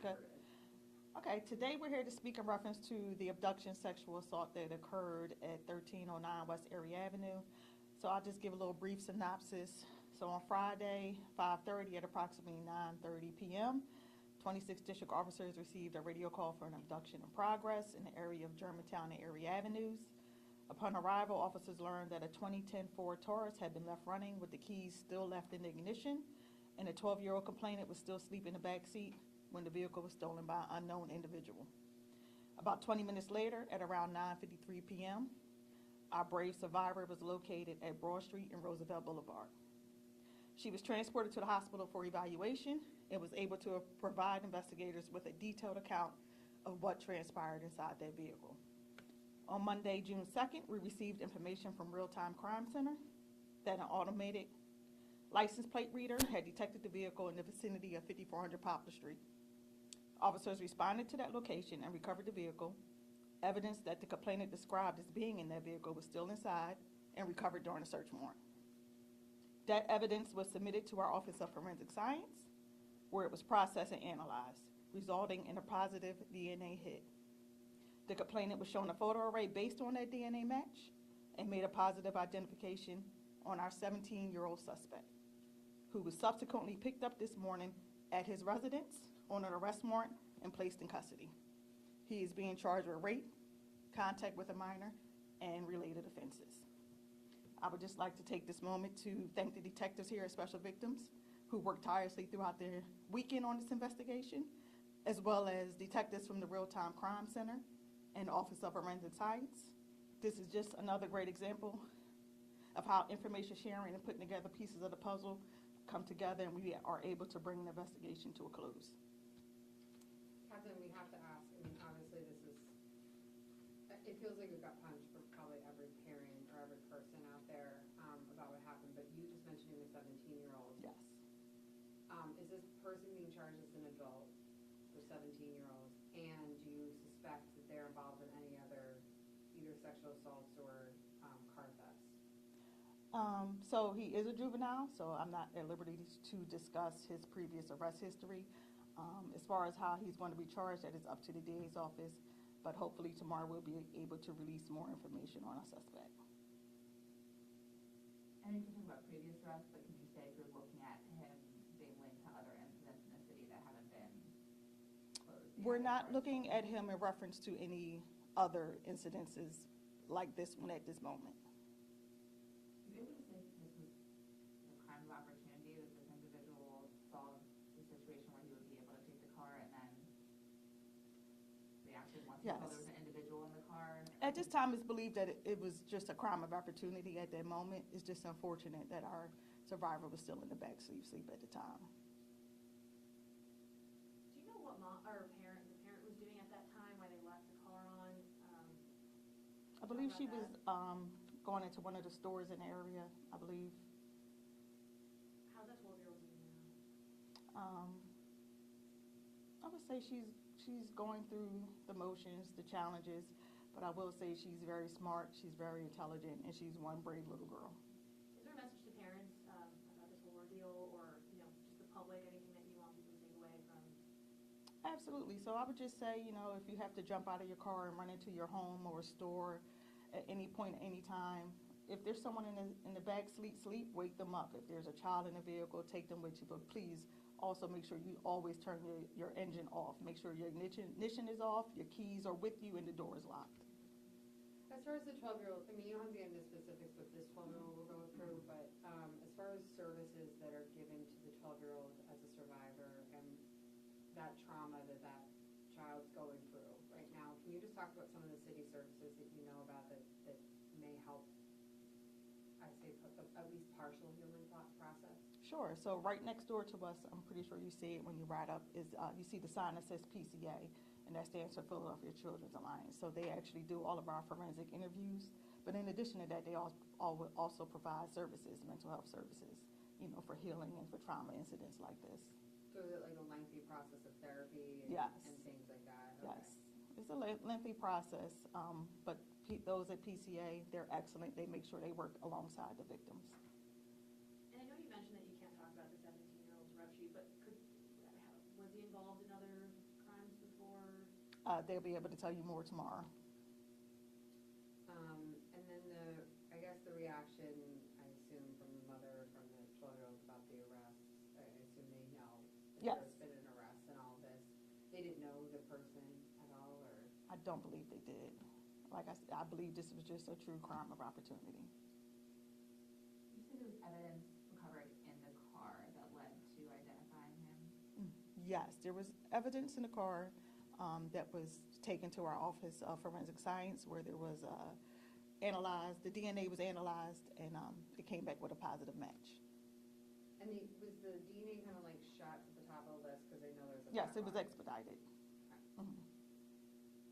Good. Okay, today we're here to speak in reference to the abduction sexual assault that occurred at 1309 West Erie Avenue. So I'll just give a little brief synopsis. So on Friday, 5:30 at approximately 9:30 p.m., 26 district officers received a radio call for an abduction in progress in the area of Germantown and Erie Avenues. Upon arrival, officers learned that a 2010 Ford Taurus had been left running with the keys still left in the ignition, and a 12-year-old complainant was still asleep in the back seat when the vehicle was stolen by an unknown individual. About 20 minutes later, at around 9:53 p.m., our brave survivor was located at Broad Street and Roosevelt Boulevard. She was transported to the hospital for evaluation and was able to provide investigators with a detailed account of what transpired inside that vehicle. On Monday, June 2nd, we received information from Real-Time Crime Center that an automated license plate reader had detected the vehicle in the vicinity of 5400 Poplar Street. Officers responded to that location and recovered the vehicle. Evidence that the complainant described as being in that vehicle was still inside and recovered during a search warrant. That evidence was submitted to our Office of Forensic Science, where it was processed and analyzed, resulting in a positive DNA hit. The complainant was shown a photo array based on that DNA match and made a positive identification on our 17-year-old suspect, who was subsequently picked up this morning at his residence on an arrest warrant and placed in custody. He is being charged with rape, contact with a minor, and related offenses. I would just like to take this moment to thank the detectives here at Special Victims who worked tirelessly throughout their weekend on this investigation, as well as detectives from the Real-Time Crime Center and Office of Forensic Science. This is just another great example of how information sharing and putting together pieces of the puzzle come together, and we are able to bring the investigation to a close. Captain, we have to ask, I mean, obviously this is, it feels like a gut punch for probably every parent or every person out there about what happened, but you just mentioning the 17-year-old. Yes. Is this person being charged as an adult for 17-year-olds, and do you suspect that they're involved in any other either sexual assaults or car thefts? So he is a juvenile, so I'm not at liberty to discuss his previous arrest history. As far as how he's going to be charged, that is up to the DA's office, but hopefully tomorrow we'll be able to release more information on our suspect. And you can talk about previous arrests, but can you say if you're looking at him being linked to other incidents in the city that haven't been closed? We're not looking at him in reference to any other incidences like this one at this moment. Are you able to say if this was a crime of opportunity, that this individual saw the situation where he would be able to take the car and then reacted once he saw there was an individual in the car? At this time, it's believed that it was just a crime of opportunity at that moment. It's just unfortunate that our survivor was still in the back sleep at the time. Do you know what the parent was doing at that time, why they left the car on? I believe she was going into one of the stores in the area, I believe. How's that 12-year-old doing now? I would say she's going through the motions, the challenges, but I will say she's very smart, she's very intelligent, and she's one brave little girl. Is there a message to parents about this whole ordeal, or just the public, anything that you want people to take away from? Absolutely. So I would just say, if you have to jump out of your car and run into your home or a store at any point, any time, if there's someone in the back sleep, wake them up. If there's a child in the vehicle, take them with you. But please also make sure you always turn your engine off. Make sure your ignition is off, your keys are with you, and the door is locked. As far as the 12-year-old, I mean, you don't have to get into specifics what this 12-year-old will go through, but as far as services that are given to the 12-year-old as a survivor and that trauma that child's going through right now, can you just talk about some of the city services that you know about that may help, I say, at least partial healing process? Sure. So right next door to us, I'm pretty sure you see it when you ride up, is you see the sign that says PCA, and that stands for Philadelphia Children's Alliance. So they actually do all of our forensic interviews. But in addition to that, they also provide services, mental health services, for healing and for trauma incidents like this. So is it like a lengthy process of therapy and, Yes. and things like that? Yes. It's a lengthy process, but those at PCA, they're excellent. They make sure they work alongside the victims. And I know you mentioned that you can't talk about the 17-year-old's rep sheet, but was he involved in other They'll be able to tell you more tomorrow. And then I guess the reaction, I assume from the mother, from the 12-year-old about the arrest, I assume they know that Yes. there's been an arrest and all this. They didn't know the person at all, or? I don't believe they did. Like I said, I believe this was just a true crime of opportunity. You said there was evidence recovered in the car that led to identifying him? Yes, there was evidence in the car that was taken to our Office of Forensic Science where there was analyzed, the DNA was analyzed, and it came back with a positive match. And was the DNA kind of like shot to the top of the list because they know there's a Yes, it was background? expedited. Mhm.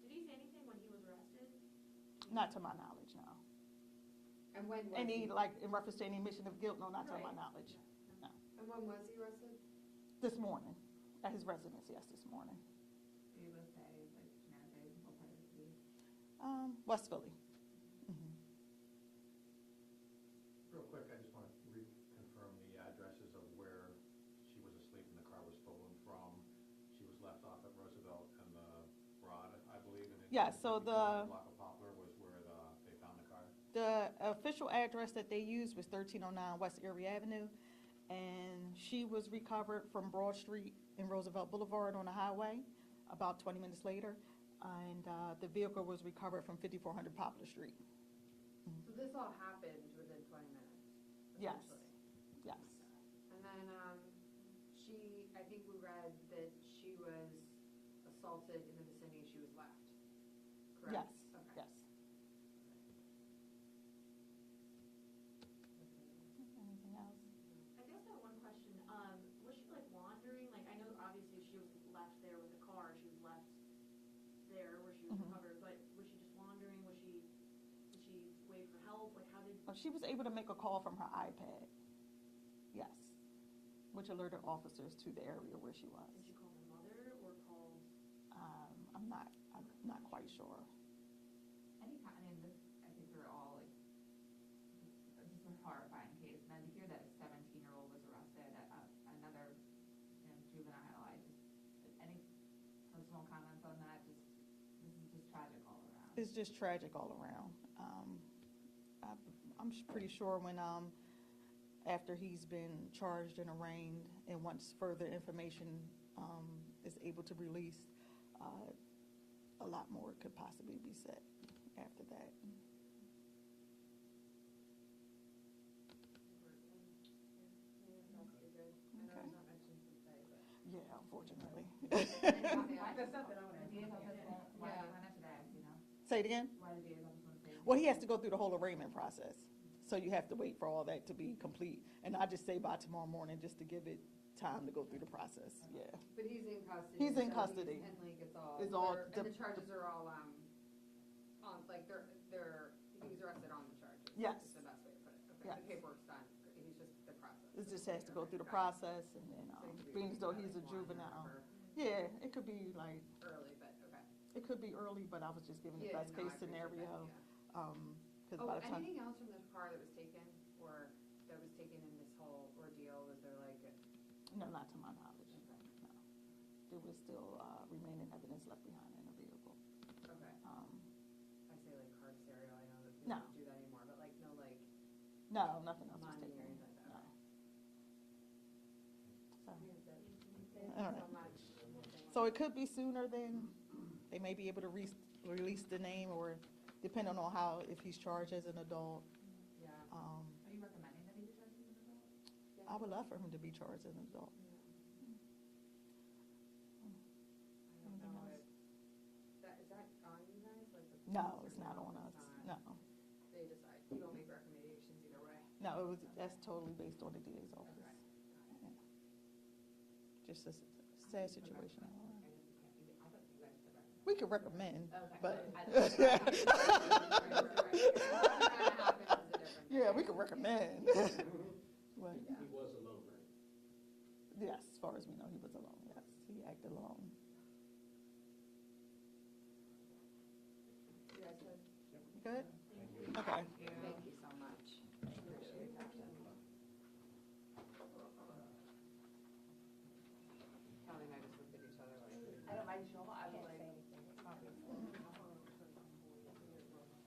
Did he say anything when he was arrested? Not to my knowledge, no. And when was Any, he? like, in reference to any admission of guilt, no, not to my Right. knowledge. No. And when was he arrested? This morning, at his residence, yes, this morning. Are you able to say, like, generically, what part of the city? West Philly. Mhm. Real quick, I just want to reconfirm the addresses of where she was asleep and the car was stolen from. She was left off at Roosevelt and the Broad, I believe, and then. Yeah, so the- Block of Poplar was where they found the car. The official address that they used was 1309 West Erie Avenue, and she was recovered from Broad Street and Roosevelt Boulevard on the highway about 20 minutes later, and the vehicle was recovered from 5400 Poplar Street. So this all happened within 20 minutes? Yes. essentially? Yes. And then I think we read that she was assaulted in the vicinity she was left, correct? Yes, Okay. yes. Anything else? I guess I have one question. Was she like wandering? Like, I know obviously she was left there with the car. She was left there where she was Mhm. recovered, but was she just wandering? Did she wait for help? Like, how did? She was able to make a call from her iPad. Yes. Which alerted officers to the area where she was. Did she call her mother or call? I'm not quite sure. Anytime, I mean, this, I think we're all like, this is a horrifying case, and then to hear that a 17-year-old was arrested, another, juvenile, any personal comments on that, this is just tragic all around. It's just tragic all around. I'm pretty sure when, after he's been charged and arraigned, and once further information is able to release, a lot more could possibly be said after that. That's pretty good. I know Okay. it's not mentioned today, but. Yeah, unfortunately. That's something I want to. DA's office won't, why not today, Say it again? Why the DA's office won't say? Well, he has to go through the whole arraignment process, so you have to wait for all that to be complete. And I just say by tomorrow morning, just to give it time to go through the process, yeah. But he's in custody. He's in so custody. And like it's all. It's all And the charges are all, on, like, he was arrested on the charges. Yes. Is the best way to put it. Okay, Yes. the paperwork's done. He's just the process. It just has to go through the Okay, got it. process, and then, So it could be being as though like he's a one or juvenile. whatever, Yeah, it could be like, Early, but okay. it could be early, but I was just giving the Yeah, best no, I case appreciate that, scenario. yeah. Cause Oh, by the time, anything else from the car that was taken, or that was taken in this whole ordeal? Was there like no, not to my knowledge, no. There was still, remaining evidence left behind in the vehicle. okay, Um, I say like car stereo, I know that No. people don't do that anymore, but like no like no, nothing else was money taken. or anything like that. No. So, Thank All you right. so much. so it could be sooner than, they may be able to release the name, or depending on how, if he's charged as an adult. Yeah. Are you recommending that he be charged as an adult? I would love for him to be charged as an adult. I don't Anything know else? is that on you guys, like the? No, police, it's or not on us, It's no. not? They decide, you don't make recommendations either way. No, that's totally based on the DA's office. Okay. Yeah. Just a sad situation. I guess you can't do that. I thought you guys could recommend. We could recommend, Okay. but, yeah, we could recommend. But, He was alone, right? yes, as far as we know, he was alone, yes, he acted alone. You guys good? Good? Okay. Thank you so much. Appreciate that. Kelly and I just looked at each other like. I don't mind, I was like.